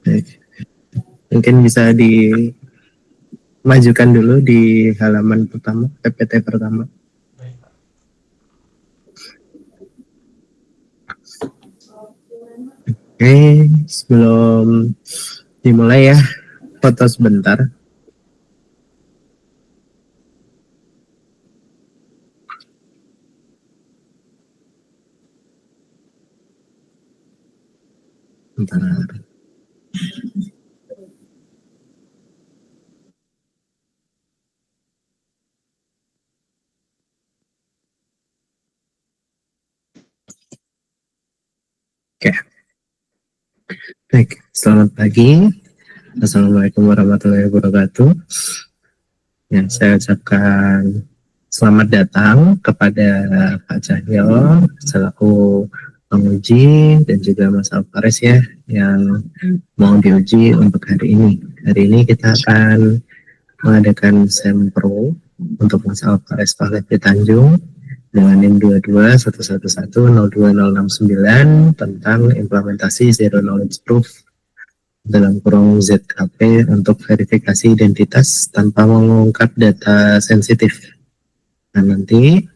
Baik. Mungkin bisa dimajukan dulu di halaman pertama, PPT pertama. Baik, Pak. Oke, sebelum dimulai ya, foto sebentar. Bentar. Oke, baik. Selamat pagi. Assalamualaikum warahmatullahi wabarakatuh. Ya, saya ucapkan selamat datang kepada Pak Cahyo selaku penguji dan juga Mas Alvarez ya yang mau diuji untuk hari ini. Hari ini kita akan mengadakan sempro untuk Mas Alvarez Pahlevi Tanjung dengan NIM 2211102069 tentang implementasi Zero Knowledge Proof dalam kurung ZKP untuk verifikasi identitas tanpa mengungkap data sensitif. Nah, nanti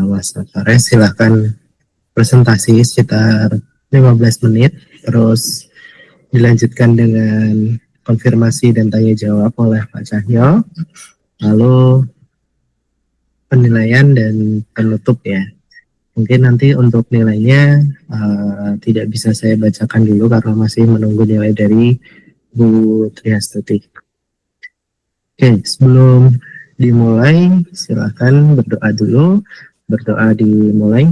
Mas Alvarez silahkan presentasi sekitar 15 menit, terus dilanjutkan dengan konfirmasi dan tanya jawab oleh Pak Cahyo, lalu penilaian dan penutup ya. Mungkin nanti untuk nilainya tidak bisa saya bacakan dulu karena masih menunggu nilai dari Bu Triastuti. Oke, sebelum dimulai silakan berdoa dulu. Berdoa dimulai.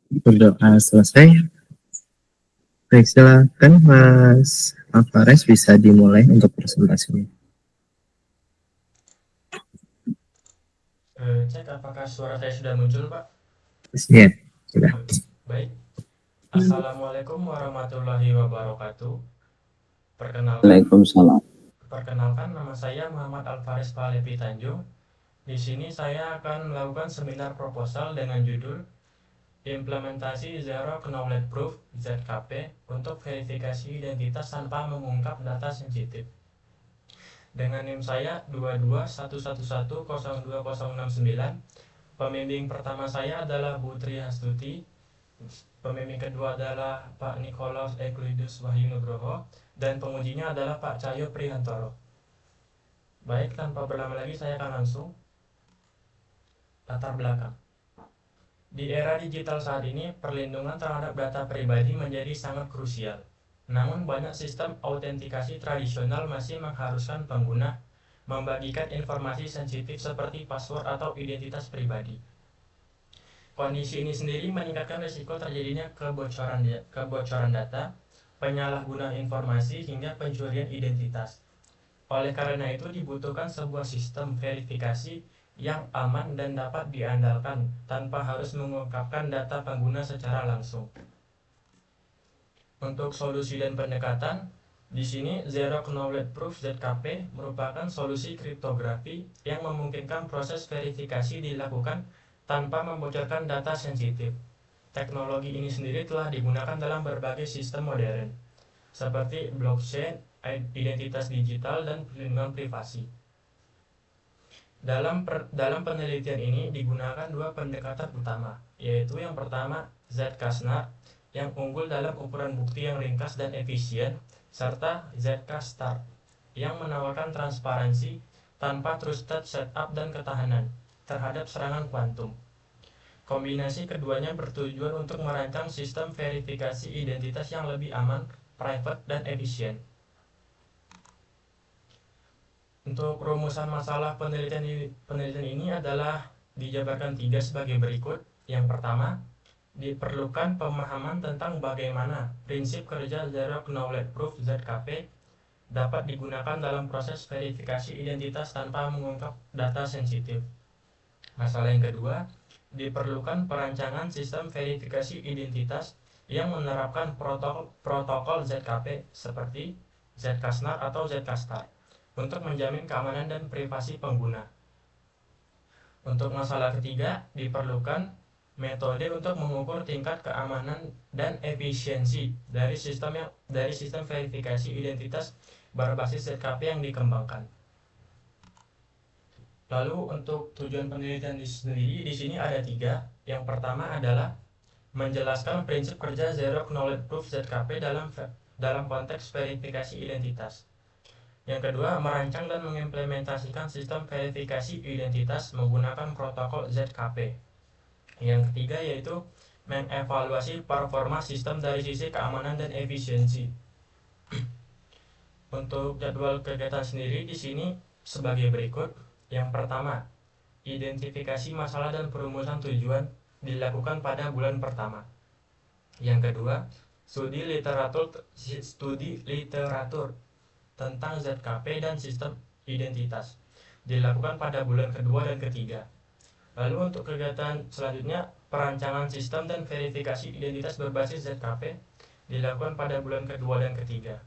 Berdoa selesai. Baik, silakan Mas Alvarez bisa dimulai untuk presentasinya. Cek apakah suara saya sudah muncul, Pak? Ya, sudah. Baik. Assalamualaikum warahmatullahi wabarakatuh. Waalaikumsalam. Perkenalkan, nama saya Muhammad Alvarez Pahlevi Tanjung. Di sini saya akan melakukan seminar proposal dengan judul Implementasi Zero Knowledge Proof (ZKP) untuk verifikasi identitas tanpa mengungkap data sensitif. Dengan NIM saya 2211102069. Pembimbing pertama saya adalah Bu Triastuti. Pembimbing kedua adalah Pak Nikolaus Euclides Wahyu Nugroho, dan pengujinya adalah Pak Cahyo Prihantoro. Baik, tanpa berlama lagi saya akan langsung latar belakang. Di era digital saat ini, perlindungan terhadap data pribadi menjadi sangat krusial. Namun banyak sistem autentikasi tradisional masih mengharuskan pengguna membagikan informasi sensitif seperti password atau identitas pribadi. Kondisi ini sendiri meningkatkan risiko terjadinya kebocoran data, penyalahgunaan informasi, hingga pencurian identitas. Oleh karena itu dibutuhkan sebuah sistem verifikasi yang aman dan dapat diandalkan tanpa harus mengungkapkan data pengguna secara langsung. Untuk solusi dan pendekatan, di sini Zero Knowledge Proof (ZKP) merupakan solusi kriptografi yang memungkinkan proses verifikasi dilakukan tanpa membocorkan data sensitif. Teknologi ini sendiri telah digunakan dalam berbagai sistem modern, seperti blockchain, identitas digital, dan perlindungan privasi. Dalam penelitian ini digunakan dua pendekatan utama, yaitu yang pertama ZK-SNARK yang unggul dalam ukuran bukti yang ringkas dan efisien, serta ZK-STARK yang menawarkan transparansi tanpa trusted setup dan ketahanan terhadap serangan kuantum. Kombinasi keduanya bertujuan untuk merancang sistem verifikasi identitas yang lebih aman, private, dan efisien. Untuk rumusan masalah penelitian ini adalah dijabarkan 3 sebagai berikut. Yang pertama, diperlukan pemahaman tentang bagaimana prinsip kerja Zero Knowledge Proof (ZKP) dapat digunakan dalam proses verifikasi identitas tanpa mengungkap data sensitif. Masalah yang kedua, diperlukan perancangan sistem verifikasi identitas yang menerapkan protokol ZKP seperti ZK-SNARK atau ZK-STARK untuk menjamin keamanan dan privasi pengguna. Untuk masalah ketiga, diperlukan metode untuk mengukur tingkat keamanan dan efisiensi dari sistem verifikasi identitas berbasis ZKP yang dikembangkan. Lalu untuk tujuan penelitian sendiri di sini ada 3. Yang pertama adalah menjelaskan prinsip kerja Zero Knowledge Proof ZKP dalam konteks verifikasi identitas. Yang kedua, merancang dan mengimplementasikan sistem verifikasi identitas menggunakan protokol ZKP. Yang ketiga yaitu mengevaluasi performa sistem dari sisi keamanan dan efisiensi. Untuk jadwal kegiatan sendiri di sini sebagai berikut. Yang pertama, identifikasi masalah dan perumusan tujuan dilakukan pada bulan pertama. Yang kedua, studi literatur tentang ZKP dan sistem identitas dilakukan pada bulan kedua dan ketiga. Lalu untuk kegiatan selanjutnya, perancangan sistem dan verifikasi identitas berbasis ZKP dilakukan pada bulan kedua dan ketiga.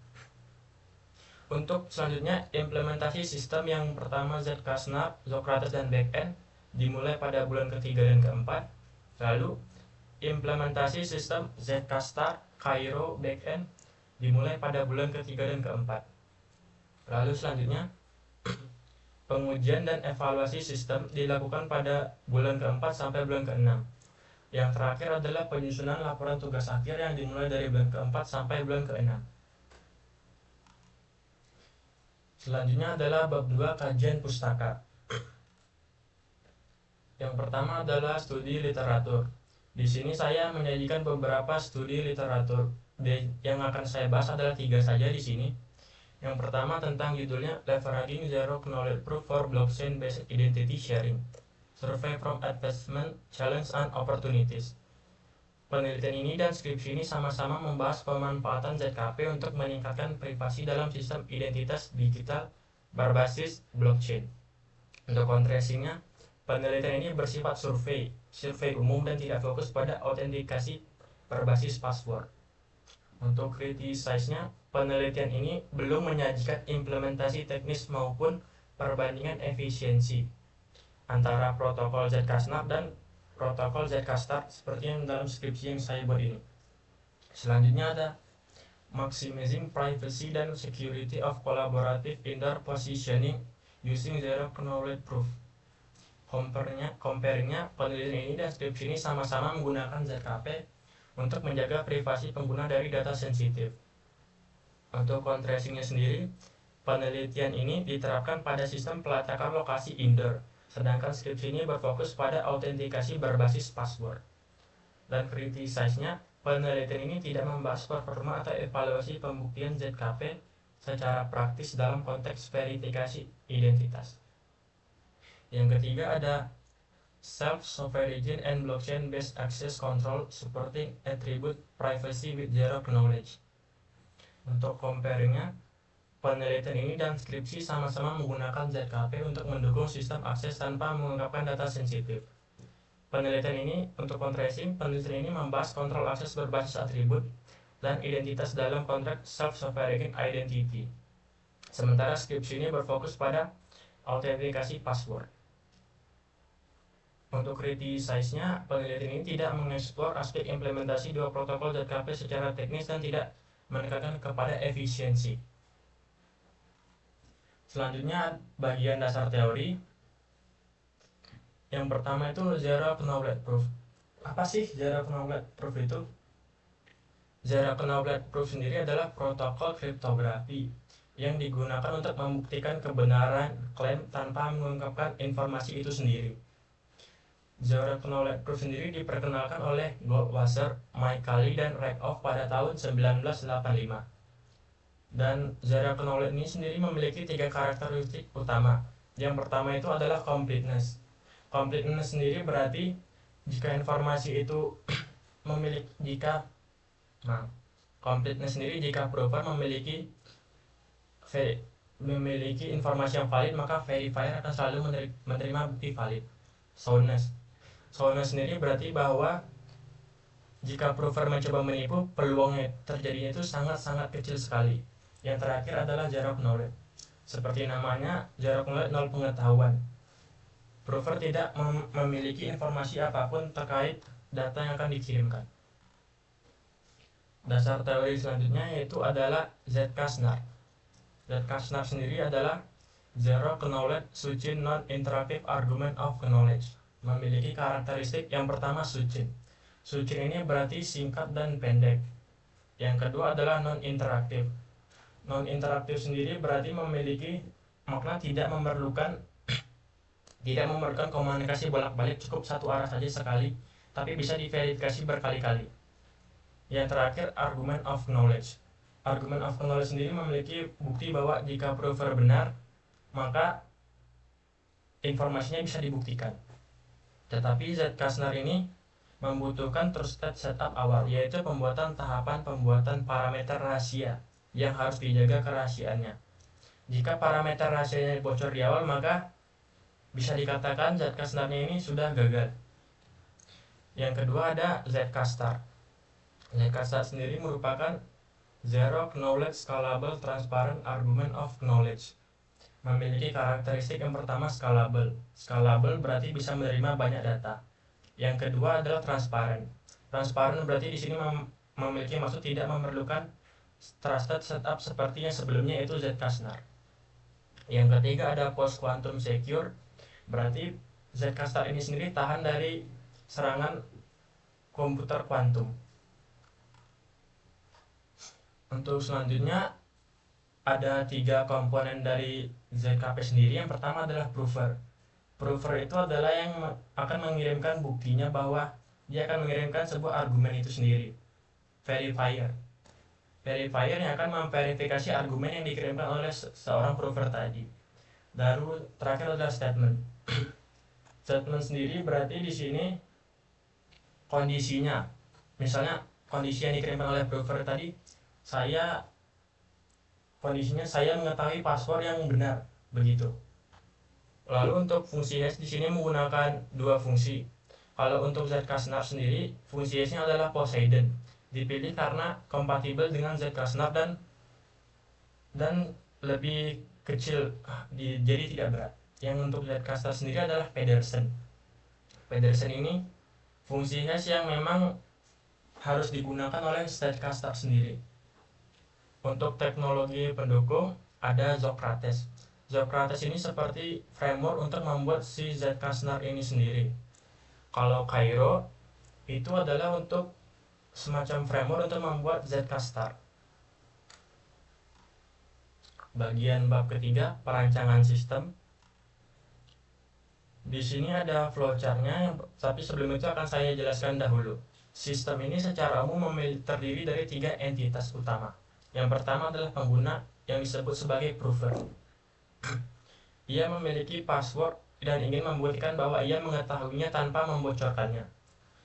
Untuk selanjutnya, implementasi sistem yang pertama ZK-SNAP, Socrates dan Backend dimulai pada bulan ketiga dan keempat. Lalu implementasi sistem ZK-STAR, Cairo, Backend dimulai pada bulan ketiga dan keempat. Lalu selanjutnya, pengujian dan evaluasi sistem dilakukan pada bulan keempat sampai bulan keenam. Yang terakhir adalah penyusunan laporan tugas akhir yang dimulai dari bulan keempat sampai bulan keenam. Selanjutnya adalah bab 2 kajian pustaka. Yang pertama adalah studi literatur. Di sini saya menyajikan beberapa studi literatur. Yang akan saya bahas adalah 3 saja di sini. Yang pertama tentang judulnya Leveraging Zero Knowledge Proof for Blockchain Based Identity Sharing. Survey from Advancement, Challenge and Opportunities. Penelitian ini dan skripsi ini sama-sama membahas pemanfaatan ZKP untuk meningkatkan privasi dalam sistem identitas digital berbasis blockchain. Untuk kontrastingnya, penelitian ini bersifat survei umum dan tidak fokus pada autentikasi berbasis password. Untuk kritisisnya, penelitian ini belum menyajikan implementasi teknis maupun perbandingan efisiensi antara protokol ZK-SNAP dan protokol ZK-STAR seperti yang dalam skripsi yang saya buat ini. Selanjutnya ada Maximizing Privacy dan Security of Collaborative Interpositioning Using Zero Knowledge Proof. Comparingnya, penelitian ini dan skripsi ini sama-sama menggunakan ZKP untuk menjaga privasi pengguna dari data sensitif. Untuk contrastingnya sendiri, penelitian ini diterapkan pada sistem pelacakan lokasi indoor, sedangkan skripsi ini berfokus pada autentikasi berbasis password. Dan kritisisnya, penelitian ini tidak membahas performa atau evaluasi pembuktian ZKP secara praktis dalam konteks verifikasi identitas. Yang ketiga ada Self-Sovereign and Blockchain-Based Access Control Supporting Attribute Privacy with Zero Knowledge. Untuk comparingnya, penelitian ini dan skripsi sama-sama menggunakan ZKP untuk mendukung sistem akses tanpa mengungkapkan data sensitif. Penelitian ini untuk contrasting, penelitian ini membahas kontrol akses berbasis atribut dan identitas dalam konteks self-sovereign identity. Sementara skripsi ini berfokus pada autentikasi password. Untuk kritisisnya, penelitian ini tidak mengeksplor aspek implementasi dua protokol ZKP secara teknis dan tidak menekankan kepada efisiensi. Selanjutnya bagian dasar teori. Yang pertama itu Zero Knowledge Proof. Apa sih Zero Knowledge Proof itu? Zero Knowledge Proof sendiri adalah protokol kriptografi yang digunakan untuk membuktikan kebenaran klaim tanpa mengungkapkan informasi itu sendiri. Zero Knowledge Proof sendiri diperkenalkan oleh Goldwasser, Michaeli, dan Rakoff pada tahun 1985. Dan Zero Knowledge ini sendiri memiliki 3 karakteristik utama. Yang pertama itu adalah completeness. Completeness sendiri berarti jika informasi itu completeness sendiri jika prover memiliki informasi yang valid, maka verifier akan selalu menerima bukti valid. Soundness sendiri berarti bahwa jika prover mencoba menipu, peluang terjadinya itu sangat-sangat kecil sekali. Yang terakhir adalah Zero Knowledge. Seperti namanya, Zero Knowledge, nol pengetahuan. Prover tidak memiliki informasi apapun terkait data yang akan dikirimkan. Dasar teori selanjutnya yaitu adalah Z-Kasnar. Z-Kasnar sendiri adalah Zero Knowledge Succinct Non-Interactive Argument of Knowledge. Memiliki karakteristik yang pertama succinct. Succinct ini berarti singkat dan pendek. Yang kedua adalah non-interaktif. Non-interaktif sendiri berarti memiliki makna tidak memerlukan komunikasi bolak-balik, cukup satu arah saja sekali, tapi bisa diverifikasi berkali-kali. Yang terakhir, argument of knowledge. Argument of knowledge sendiri memiliki bukti bahwa jika prover benar, maka informasinya bisa dibuktikan. Tetapi Z-Kasnar ini membutuhkan two-step setup awal, yaitu tahapan pembuatan parameter rahasia yang harus dijaga kerahasiaannya. Jika parameter rahasianya bocor di awal, maka bisa dikatakan Z-Kasnarnya ini sudah gagal. Yang kedua ada Z-Kastar. Z-Kastar sendiri merupakan Zero Knowledge Scalable Transparent Argument of Knowledge. Memiliki karakteristik yang pertama scalable. Scalable berarti bisa menerima banyak data. Yang kedua adalah transparent. Transparent berarti di sini memiliki maksud tidak memerlukan trusted setup seperti yang sebelumnya, yaitu Z-Kasnar. Yang ketiga ada post quantum secure. Berarti Z-Kastar ini sendiri tahan dari serangan komputer kuantum. Untuk selanjutnya ada 3 komponen dari ZKP sendiri. Yang pertama adalah prover. Prover itu adalah yang akan mengirimkan buktinya bahwa dia akan mengirimkan sebuah argumen itu sendiri. Verifier. Verifier yang akan memverifikasi argumen yang dikirimkan oleh seorang prover tadi. Lalu terakhir adalah statement. Statement sendiri berarti di sini kondisinya. Misalnya kondisi yang dikirimkan oleh prover tadi, kondisinya saya mengetahui password yang benar, begitu. Lalu untuk fungsi hash di sini menggunakan 2 fungsi. Kalau untuk Z-Kasnar sendiri, fungsi hashnya adalah Poseidon. Dipilih karena kompatibel dengan Z-Kasnar dan lebih kecil, jadi tidak berat. Yang untuk Z-Kasnar sendiri adalah Pedersen. Pedersen ini fungsi hash yang memang harus digunakan oleh Z-Kasnar sendiri. Untuk teknologi pendukung ada Socrates. Socrates ini seperti framework untuk membuat si Z-Kasnar ini sendiri. Kalau Cairo itu adalah untuk semacam framework untuk membuat Z-Kastar. Bagian bab ketiga, perancangan sistem. Di sini ada flowchart-nya, tapi sebelum itu akan saya jelaskan dahulu. Sistem ini secara umum terdiri dari 3 entitas utama. Yang pertama adalah pengguna yang disebut sebagai prover. Ia memiliki password dan ingin membuktikan bahwa ia mengetahuinya tanpa membocorkannya.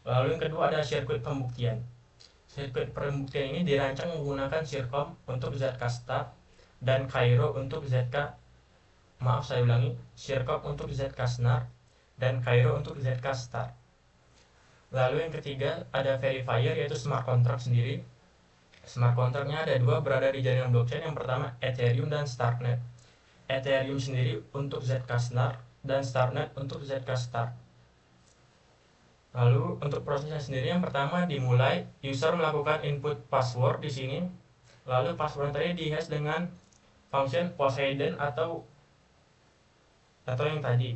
Lalu yang kedua ada sirkuit pembuktian. Sirkuit pembuktian ini dirancang menggunakan Sircom untuk Z-Kastar dan Cairo untuk Sircom untuk Z-Kasnar dan Cairo untuk Z-Kastar. Lalu yang ketiga ada verifier, yaitu smart contract sendiri. Smart contract-nya ada 2 berada di jaringan blockchain. Yang pertama Ethereum dan Starknet. Ethereum sendiri untuk Z-Kasnar dan Starknet untuk Z-Kastar. Lalu untuk prosesnya sendiri, yang pertama dimulai user melakukan input password di sini. Lalu password tadi dihash dengan function Poseidon atau yang tadi.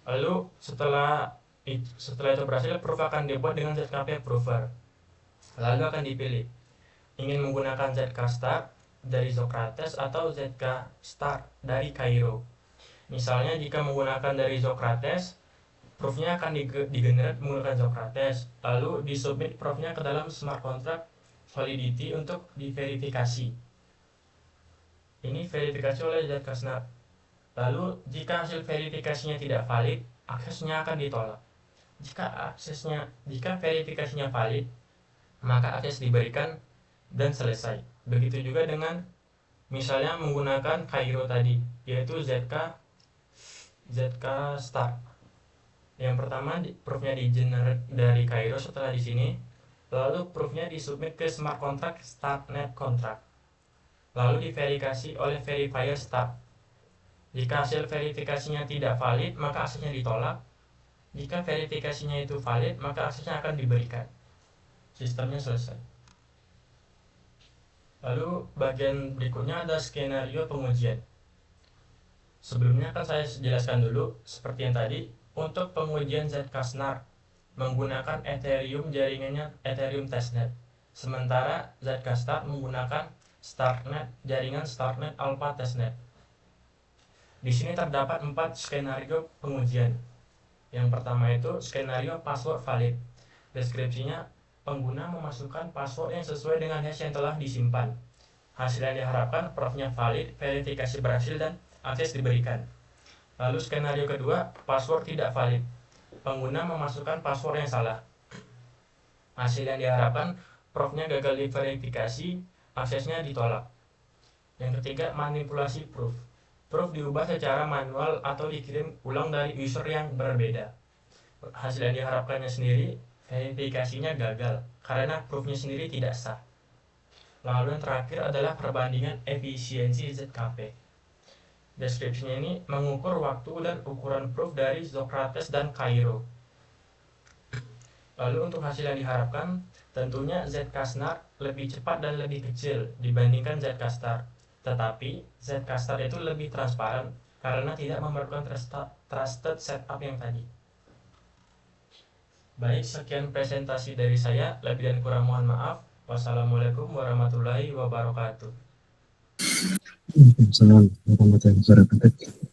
Lalu setelah itu berhasil, proof akan dibuat dengan ZKP prover. Lalu akan dipilih ingin menggunakan ZK-Star dari Socrates atau ZK-Star dari Cairo. Misalnya jika menggunakan dari Socrates, proofnya akan digenerate menggunakan Socrates, lalu disubmit proofnya ke dalam smart contract validity untuk diverifikasi. Ini verifikasi oleh ZK-Star. Lalu jika hasil verifikasinya tidak valid, aksesnya akan ditolak. Jika verifikasinya valid, maka akses diberikan dan selesai. Begitu juga dengan misalnya menggunakan Cairo tadi, yaitu ZK-Star. Yang pertama proofnya di generate dari Cairo setelah di sini, lalu proofnya disubmit ke smart contract Starknet contract, lalu diverifikasi oleh verifier Star. Jika hasil verifikasinya tidak valid, maka aksesnya ditolak. Jika verifikasinya itu valid, maka aksesnya akan diberikan. Sistemnya selesai. Lalu bagian berikutnya ada skenario pengujian. Sebelumnya akan saya jelaskan dulu, seperti yang tadi, untuk pengujian Zcash-NARK menggunakan Ethereum jaringannya Ethereum Testnet. Sementara Zcash-Start menggunakan Starknet jaringan Starknet Alpha Testnet. Di sini terdapat 4 skenario pengujian. Yang pertama itu skenario password valid. Deskripsinya, pengguna memasukkan password yang sesuai dengan hash yang telah disimpan. Hasil yang diharapkan, proofnya valid, verifikasi berhasil, dan akses diberikan. Lalu skenario kedua, password tidak valid. Pengguna memasukkan password yang salah. Hasil yang diharapkan, proofnya gagal diverifikasi, aksesnya ditolak. Yang ketiga, manipulasi proof. Proof diubah secara manual atau dikirim ulang dari user yang berbeda. Hasil yang diharapkannya sendiri, verifikasinya gagal karena proofnya sendiri tidak sah. Lalu yang terakhir adalah perbandingan efisiensi ZKP. Deskripsinya ini mengukur waktu dan ukuran proof dari Socrates dan Cairo. Lalu untuk hasil yang diharapkan, tentunya Zcash-NARK lebih cepat dan lebih kecil dibandingkan Zcash-Start. Tetapi Zcash-Start itu lebih transparan karena tidak memerlukan trusted setup yang tadi. Baik, sekian presentasi dari saya. Lebih dan kurang mohon maaf. Wassalamualaikum warahmatullahi wabarakatuh. Waalaikumsalam warahmatullahi wabarakatuh.